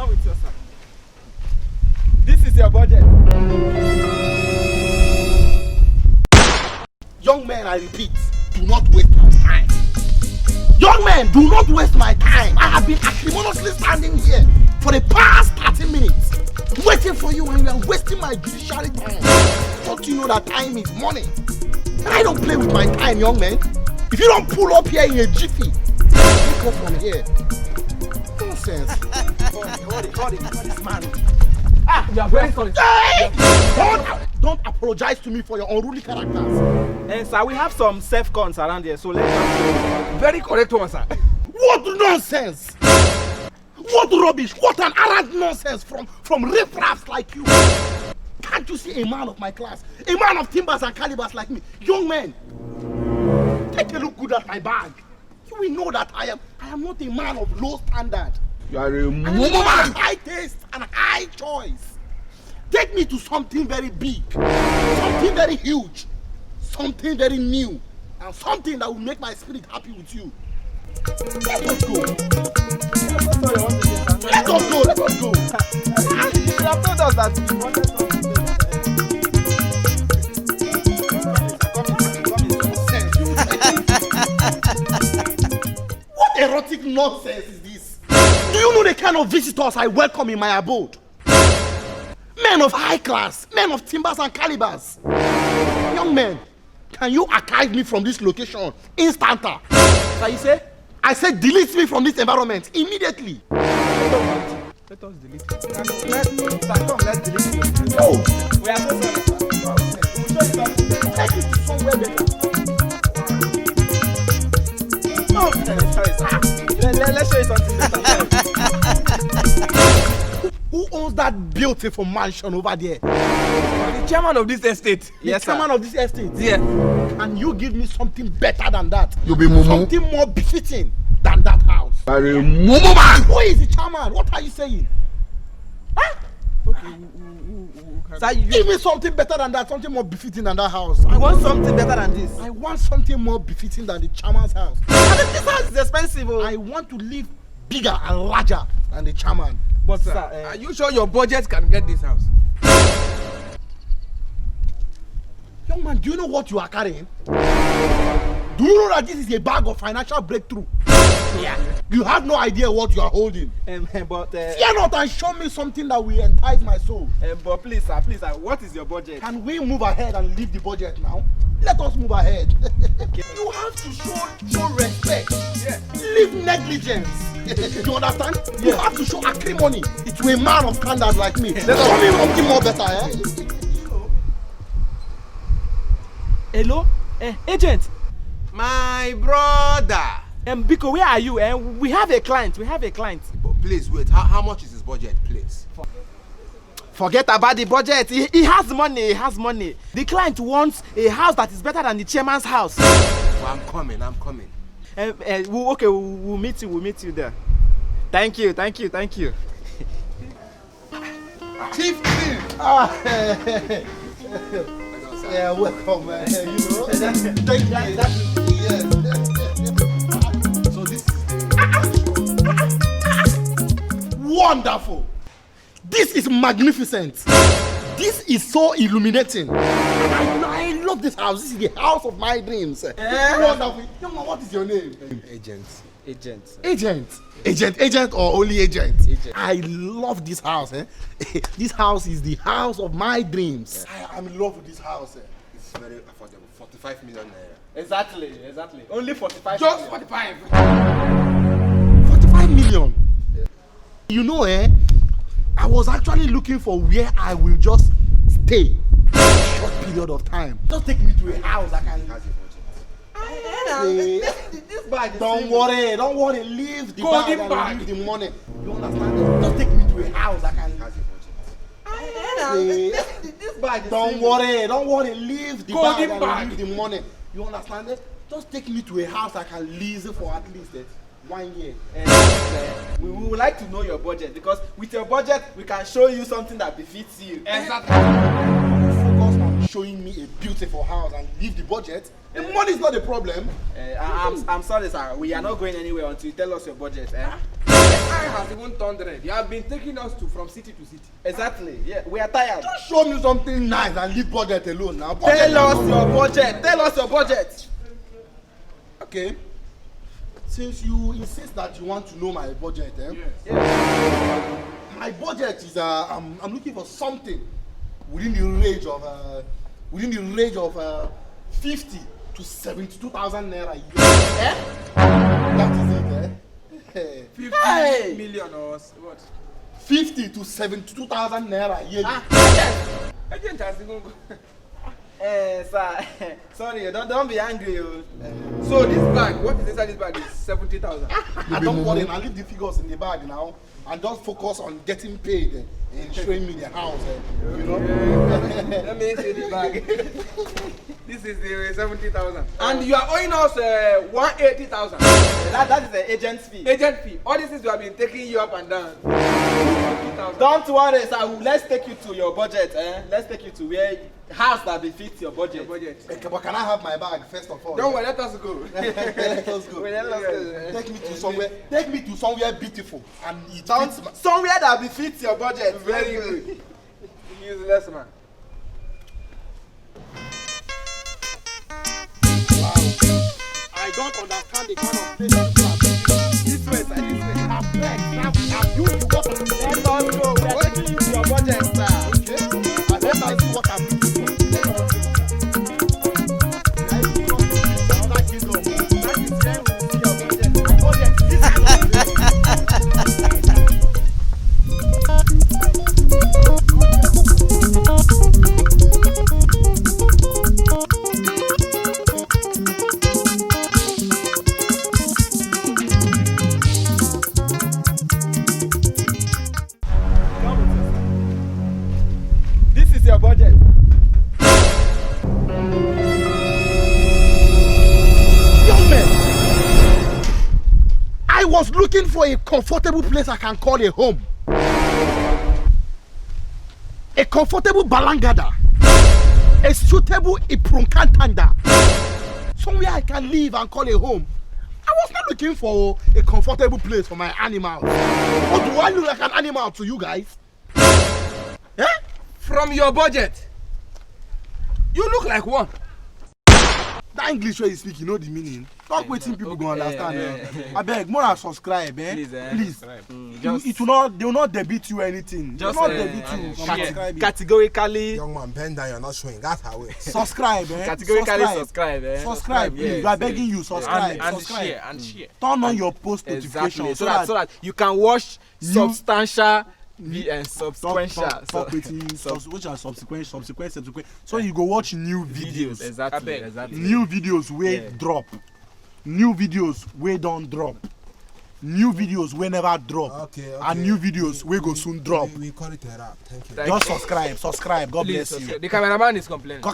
Come with your sir. This is your budget. Young men, I repeat, do not waste my time. Young men, do not waste my time. I have been acrimoniously standing here for the past 30 minutes, waiting for you, and you are wasting my judiciary time. Don't you know that time is money? And I don't play with my time, young man. If you don't pull up here in a jiffy, take off from here. Nonsense. Hold it, man. You are very sorry. Don't apologize to me for your unruly characters. And sir, we have some safe cons around here, so let's Very correct one, sir. What nonsense! What rubbish! What an arrant nonsense from riffraffs like you! Can't you see a man of my class? A man of timbers and calibers like me? Young men, take a look good at my bag. You will know that I am not a man of low standard. You are a I am a man of high taste and high choice. Take me to something very big, something very huge, something very new, and something that will make my spirit happy with you. Let us go. Let us go. Let us go. You should have told us that you wanted something. What erotic nonsense is this? Do you know the kind of visitors I welcome in my abode? Men of high class, men of timbers and calibers. Young men, can you archive me from this location instanter? So you say? I said delete me from this environment immediately. Let us delete it. Let's delete it. No! We are so sorry, sir. We'll show you something better. Take it to somewhere better. No, sorry, sir. Let's show you something better. Who owns that beautiful mansion over there? The chairman of this estate. Yes, the chairman sir. of this estate. Yeah. Can you give me something better than that? You be mumu. Something more befitting than that house. You are a mumu man. Who is the chairman? What are you saying? Huh? Sir, you Give me something better than that, something more befitting than that house. I want something better than this. I want something more befitting than the chairman's house. This house is expensive. I want to live bigger and larger than the chairman. But Sir, are you sure your budget can get this house? Young man, do you know what you are carrying? Do you know that this is a bag of financial breakthrough? yeah. You have no idea what you are holding. But Fear not and show me something that will entice my soul. but please, sir, what is your budget? Can we move ahead and leave the budget now? Let us move ahead. You have to show respect. Yeah. Leave negligence. You understand? You Yeah. have to show acrimony to a man of standard like me. Let us show me something more better, eh? Hello? Agent. My brother. Biko, where are you? We have a client. But please wait. How much is his budget, please? Forget about the budget. He has money. The client wants a house that is better than the chairman's house. Oh, I'm coming. We'll meet you there. Thank you. Chief. Yeah, welcome, man. You know, thank you. Yes. So this is wonderful. This is magnificent. This is so illuminating. I love this house. This is the house of my dreams. Wonderful. Young man, what is your name? Agent or only agent? I love this house. This house is the house of my dreams. I'm in love with this house. It's very affordable. 45 million naira. Exactly. Only 45. Just 45. 45 million. Yeah. You know, I was actually looking for where I will just stay for a short period of time. Just take me to a house I can. This bag is Don't worry. Leave the bag and bag. leave the money. You understand? Just take me to a house I can. This bag is Don't worry. Leave the bag and bag. leave the money. You understand it? Just take me to a house I can lease for at least 1 year. we would like to know your budget, because with your budget we can show you something that befits you. Exactly. Focus on showing me a beautiful house and leave the budget. The money is not a problem. I'm sorry, sir. We are not going anywhere until you tell us your budget. eye has even turned red. You have been taking us from city to city. Exactly. Yeah, we are tired. Just show me something nice and leave budget alone now. Tell us your budget. Tell us your budget. Okay. Since you insist that you want to know my budget, Yes. my budget is I'm looking for something within the range of 50 to 72,000 naira a year. That is it, 50 Hey! million or what? 50 to 72,000 naira a year. Agent has even Sir, sorry, don't be angry. So this bag, what is inside this bag is 70,000. Don't worry, I'll leave the figures in the bag now and just focus on getting paid and showing me the house. You know? Let me see the bag. This is the 70,000. And you are owing us 180,000. That is the agent's fee. Agent fee. All these things we have been taking you up and down. 50,000. Don't worry, sir. Let's take you to your budget. Let's take you to where house that befits your budget. Okay, but can I have my bag first of all? Don't worry, let us go. Let us go. Let us go. Take me to somewhere beautiful and it fits my... Somewhere that befits your budget. Very good. Useless man. I don't understand the kind of place you are. This way, sir. This way. Have you the water? Let us go. We're taking you to your budget, sir. Okay. And let us see what I'm looking for. Let us see another kingdom. That is where we see your budget. My budget. This is This is your budget. Young man, I was looking for a comfortable place I can call a home. A comfortable balangada. A suitable ipronkantanda. Somewhere I can live and call a home. I was not looking for a comfortable place for my animals. Or do I look like an animal to you guys? Eh? From your budget, you look like one. That English way you speak, you know the meaning. Talk waiting people go understand. I beg, more than subscribe, Please. It will not, they will not debit you anything. Just, they will not debit you. Subscribe. Categorically. Young man, bend down, you're not showing. That's how it. Subscribe, Categorically subscribe. Subscribe, please. Yes, we are begging you, subscribe. And subscribe. share, and share. Turn on your post Exactly. notifications So that you can watch You- substantial and subsequent. which are subsequent. So you go watch new videos. Exactly. New videos where drop. New videos where don't drop. New videos where never drop. Okay. And new videos where go soon drop. We call it a wrap. Thank you. Just subscribe. God Please, bless you. the cameraman is complaining.